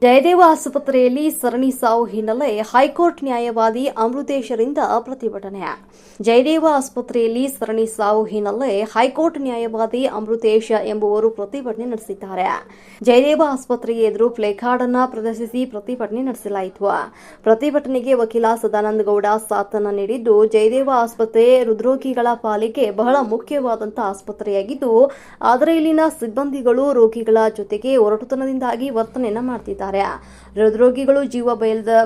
ಜಯದೇವ ಆಸ್ಪತ್ರೆಯಲ್ಲಿ ಸರಣಿ ಸಾವು ಹಿನ್ನೆಲೆ ಹೈಕೋರ್ಟ್ ನ್ಯಾಯವಾದಿ ಅಮೃತೇಶರಿಂದ ಪ್ರತಿಭಟನೆ. ಜಯದೇವ ಆಸ್ಪತ್ರೆಯಲ್ಲಿ ಸರಣಿ ಸಾವು ಹಿನ್ನೆಲೆ ಹೈಕೋರ್ಟ್ ನ್ಯಾಯವಾದಿ ಅಮೃತೇಶ್ ಎಂಬುವರು ಪ್ರತಿಭಟನೆ ನಡೆಸಿದ್ದಾರೆ. ಜಯದೇವ ಆಸ್ಪತ್ರೆಗೆ ಎದುರು ಪ್ಲೇಕಾರ್ಡ್ ಅನ್ನು ಪ್ರದರ್ಶಿಸಿ ಪ್ರತಿಭಟನೆ ನಡೆಸಲಾಯಿತು. ಪ್ರತಿಭಟನೆಗೆ ವಕೀಲ ಸದಾನಂದ ಗೌಡ ಸಾಥನ್ನು ನೀಡಿದ್ದು, ಜಯದೇವ ಆಸ್ಪತ್ರೆ ಹೃದ್ರೋಗಿಗಳ ಪಾಲಿಗೆ ಬಹಳ ಮುಖ್ಯವಾದಂತಹ ಆಸ್ಪತ್ರೆಯಾಗಿದ್ದು, ಆದರೆ ಇಲ್ಲಿನ ಸಿಬ್ಬಂದಿಗಳು ರೋಗಿಗಳ ಜೊತೆಗೆ ಒರಟುತನದಿಂದಾಗಿ ವರ್ತನೆಯನ್ನು ಮಾಡುತ್ತಿದ್ದಾರೆ. ಹೃದ್ರೋಗಿಗಳು ಜೀವ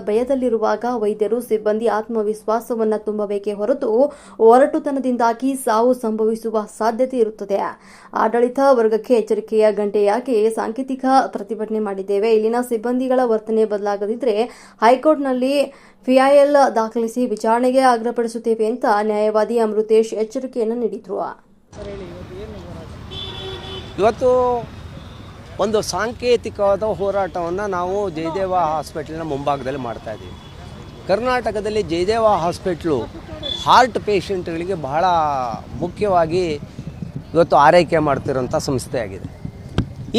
ಭಯದಲ್ಲಿರುವಾಗ ವೈದ್ಯರು ಸಿಬ್ಬಂದಿ ಆತ್ಮವಿಶ್ವಾಸವನ್ನು ತುಂಬಬೇಕೇ ಹೊರತು ಒರಟುತನದಿಂದಾಗಿ ಸಾವು ಸಂಭವಿಸುವ ಸಾಧ್ಯತೆ ಇರುತ್ತದೆ. ಆಡಳಿತ ವರ್ಗಕ್ಕೆ ಎಚ್ಚರಿಕೆಯ ಗಂಟೆಯಾಗಿ ಸಾಂಕೇತಿಕ ಪ್ರತಿಭಟನೆ ಮಾಡಿದ್ದೇವೆ. ಇಲ್ಲಿನ ಸಿಬ್ಬಂದಿಗಳ ವರ್ತನೆ ಬದಲಾಗದಿದ್ದರೆ ಹೈಕೋರ್ಟ್ನಲ್ಲಿ FIL ದಾಖಲಿಸಿ ವಿಚಾರಣೆಗೆ ಆಗ್ರಹಪಡಿಸುತ್ತೇವೆ ಅಂತ ನ್ಯಾಯವಾದಿ ಅಮೃತೇಶ್ ಎಚ್ಚರಿಕೆಯನ್ನು ನೀಡಿದರು. ಇವತ್ತು ಒಂದು ಸಾಂಕೇತಿಕವಾದ ಹೋರಾಟವನ್ನು ನಾವು ಜಯದೇವ ಹಾಸ್ಪಿಟಲ್ನ ಮುಂಭಾಗದಲ್ಲಿ ಮಾಡ್ತಾಯಿದ್ದೀವಿ. ಕರ್ನಾಟಕದಲ್ಲಿ ಜಯದೇವ ಹಾಸ್ಪಿಟ್ಲು ಹಾರ್ಟ್ ಪೇಷಂಟ್ಗಳಿಗೆ ಬಹಳ ಮುಖ್ಯವಾಗಿ ಇವತ್ತು ಆರೈಕೆ ಮಾಡ್ತಿರೋಂಥ ಸಂಸ್ಥೆಯಾಗಿದೆ.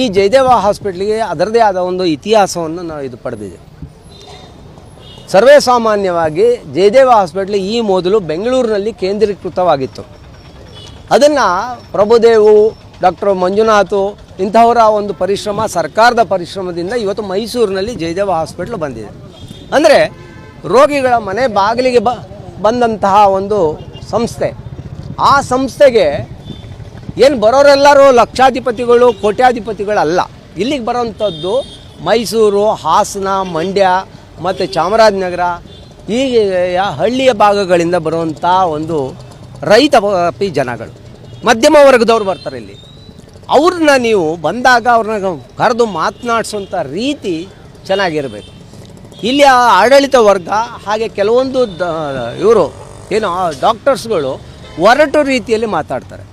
ಈ ಜಯದೇವ ಹಾಸ್ಪಿಟ್ಲಿಗೆ ಅದರದೇ ಆದ ಒಂದು ಇತಿಹಾಸವನ್ನು ನಾವು ಇದು ಪಡೆದಿದೆ. ಸರ್ವೇ ಸಾಮಾನ್ಯವಾಗಿ ಜಯದೇವ ಹಾಸ್ಪಿಟ್ಲ್ ಈ ಮೊದಲು ಬೆಂಗಳೂರಿನಲ್ಲಿ ಕೇಂದ್ರೀಕೃತವಾಗಿತ್ತು. ಅದನ್ನು ಪ್ರಭುದೇವು, ಡಾಕ್ಟರ್ ಮಂಜುನಾಥ್ ಇಂಥವರ ಒಂದು ಪರಿಶ್ರಮ, ಸರ್ಕಾರದ ಪರಿಶ್ರಮದಿಂದ ಇವತ್ತು ಮೈಸೂರಿನಲ್ಲಿ ಜಯದೇವ ಹಾಸ್ಪಿಟ್ಲ್ ಬಂದಿದೆ. ಅಂದರೆ ರೋಗಿಗಳ ಮನೆ ಬಾಗಿಲಿಗೆ ಬಂದಂತಹ ಒಂದು ಸಂಸ್ಥೆ. ಆ ಸಂಸ್ಥೆಗೆ ಏನು ಬರೋರೆಲ್ಲರೂ ಲಕ್ಷಾಧಿಪತಿಗಳು, ಕೋಟ್ಯಾಧಿಪತಿಗಳಲ್ಲ. ಇಲ್ಲಿಗೆ ಬರೋವಂಥದ್ದು ಮೈಸೂರು, ಹಾಸನ, ಮಂಡ್ಯ ಮತ್ತು ಚಾಮರಾಜನಗರ ಹೀಗೆ ಹಳ್ಳಿಯ ಭಾಗಗಳಿಂದ ಬರುವಂಥ ಒಂದು ರೈತಾಪಿ ಜನಗಳು, ಮಧ್ಯಮ ವರ್ಗದವ್ರು ಬರ್ತಾರೆ ಇಲ್ಲಿ. ಅವ್ರನ್ನ ನೀವು ಬಂದಾಗ ಅವ್ರನ್ನ ಕರೆದು ಮಾತನಾಡಿಸೋಂಥ ರೀತಿ ಚೆನ್ನಾಗಿರಬೇಕು. ಇಲ್ಲಿ ಆಡಳಿತ ವರ್ಗ ಹಾಗೆ ಕೆಲವೊಂದು ಇವರು ಏನು ಡಾಕ್ಟರ್ಸ್ಗಳು ಒರಟು ರೀತಿಯಲ್ಲಿ ಮಾತಾಡ್ತಾರೆ.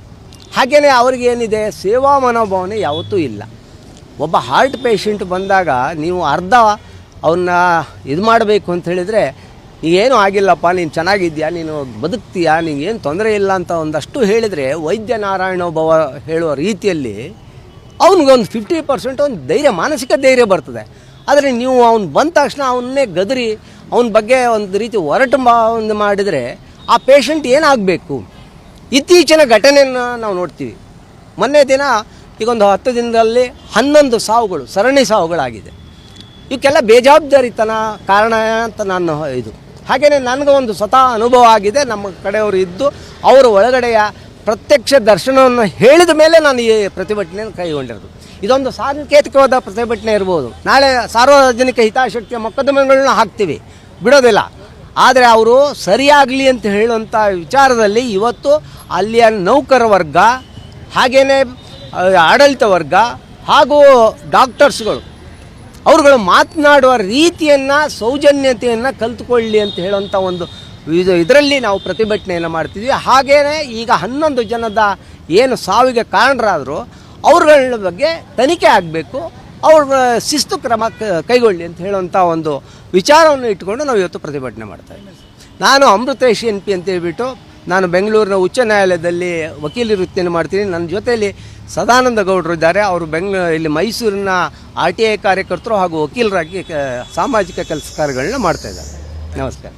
ಹಾಗೆಯೇ ಅವ್ರಿಗೇನಿದೆ, ಸೇವಾ ಮನೋಭಾವನೆ ಯಾವತ್ತೂ ಇಲ್ಲ. ಒಬ್ಬ ಹಾರ್ಟ್ ಪೇಷಂಟ್ ಬಂದಾಗ ನೀವು ಅರ್ಧ ಅವನ್ನ ಇದು ಮಾಡಬೇಕು ಅಂತ ಹೇಳಿದರೆ, ಈಗೇನು ಆಗಿಲ್ಲಪ್ಪ, ನೀನು ಚೆನ್ನಾಗಿದ್ಯಾ, ನೀನು ಬದುಕ್ತೀಯಾ, ನಿನಗೇನು ತೊಂದರೆ ಇಲ್ಲ ಅಂತ ಒಂದಷ್ಟು ಹೇಳಿದರೆ ವೈದ್ಯ ನಾರಾಯಣೋಭವ ಹೇಳುವ ರೀತಿಯಲ್ಲಿ ಅವನಿಗೊಂದು 50% ಒಂದು ಧೈರ್ಯ, ಮಾನಸಿಕ ಧೈರ್ಯ ಬರ್ತದೆ. ಆದರೆ ನೀವು ಅವ್ನು ಬಂದ ತಕ್ಷಣ ಅವನ್ನೇ ಗದರಿ ಅವನ ಬಗ್ಗೆ ಒಂದು ರೀತಿ ಒರಟು ಒಂದು ಮಾಡಿದರೆ ಆ ಪೇಷಂಟ್ ಏನಾಗಬೇಕು? ಇತ್ತೀಚಿನ ಘಟನೆಯನ್ನು ನಾವು ನೋಡ್ತೀವಿ. ಮೊನ್ನೆ ದಿನ ಈಗೊಂದು 10 ದಿನದಲ್ಲಿ 11 ಸಾವುಗಳು, ಸರಣಿ ಸಾವುಗಳಾಗಿದೆ. ಇವಕ್ಕೆಲ್ಲ ಬೇಜವಾಬ್ದಾರಿತನ ಕಾರಣ ಅಂತ ನಾನು ಇದು. ಹಾಗೆಯೇ ನನಗೆ ಒಂದು ಸ್ವತಃ ಅನುಭವ ಆಗಿದೆ. ನಮ್ಮ ಕಡೆಯವರು ಇದ್ದು ಅವರ ಒಳಗಡೆಯ ಪ್ರತ್ಯಕ್ಷ ದರ್ಶನವನ್ನು ಹೇಳಿದ ಮೇಲೆ ನಾನು ಈ ಪ್ರತಿಭಟನೆಯನ್ನು ಕೈಗೊಂಡಿರೋದು. ಇದೊಂದು ಸಾಂಕೇತಿಕವಾದ ಪ್ರತಿಭಟನೆ ಇರ್ಬೋದು. ನಾಳೆ ಸಾರ್ವಜನಿಕ ಹಿತಾಸಕ್ತಿಯ ಮೊಕದ್ದಮೆಗಳನ್ನ ಹಾಕ್ತೀವಿ, ಬಿಡೋದಿಲ್ಲ. ಆದರೆ ಅವರು ಸರಿಯಾಗಲಿ ಅಂತ ಹೇಳುವಂಥ ವಿಚಾರದಲ್ಲಿ ಇವತ್ತು ಅಲ್ಲಿಯ ನೌಕರ ವರ್ಗ, ಹಾಗೆಯೇ ಆಡಳಿತ ವರ್ಗ ಹಾಗೂ ಡಾಕ್ಟರ್ಸ್ಗಳು ಅವರುಗಳು ಮಾತನಾಡುವ ರೀತಿಯನ್ನು, ಸೌಜನ್ಯತೆಯನ್ನು ಕಲಿತುಕೊಳ್ಳಿ ಅಂತ ಹೇಳುವಂಥ ಒಂದು ಇದರಲ್ಲಿ ನಾವು ಪ್ರತಿಭಟನೆಯನ್ನು ಮಾಡ್ತಿದ್ವಿ. ಹಾಗೆಯೇ ಈಗ 11 ಜನದ ಏನು ಸಾವಿಗೆ ಕಾರಣರಾದರೂ ಅವ್ರಗಳ ಬಗ್ಗೆ ತನಿಖೆ ಆಗಬೇಕು, ಅವ್ರ ಶಿಸ್ತು ಕ್ರಮ ಕೈಗೊಳ್ಳಿ ಅಂತ ಹೇಳುವಂಥ ಒಂದು ವಿಚಾರವನ್ನು ಇಟ್ಕೊಂಡು ನಾವು ಇವತ್ತು ಪ್ರತಿಭಟನೆ ಮಾಡ್ತಾಯಿದ್ದೀವಿ. ನಾನು ಅಮೃತೇಶ್ NP ಅಂತ ಹೇಳ್ಬಿಟ್ಟು, ನಾನು ಬೆಂಗಳೂರಿನ ಉಚ್ಚ ನ್ಯಾಯಾಲಯದಲ್ಲಿ ವಕೀಲಿ ವೃತ್ತಿಯನ್ನು ಮಾಡ್ತೀನಿ. ನನ್ನ ಜೊತೆಯಲ್ಲಿ ಸದಾನಂದ ಗೌಡರು ಇದ್ದಾರೆ. ಅವರು ಇಲ್ಲಿ ಮೈಸೂರಿನ RTI ಕಾರ್ಯಕರ್ತರು ಹಾಗೂ ವಕೀಲರಾಗಿ ಸಾಮಾಜಿಕ ಕೆಲಸ ಕಾರ್ಯಗಳನ್ನ ಮಾಡ್ತಾಯಿದ್ದಾರೆ. ನಮಸ್ಕಾರ.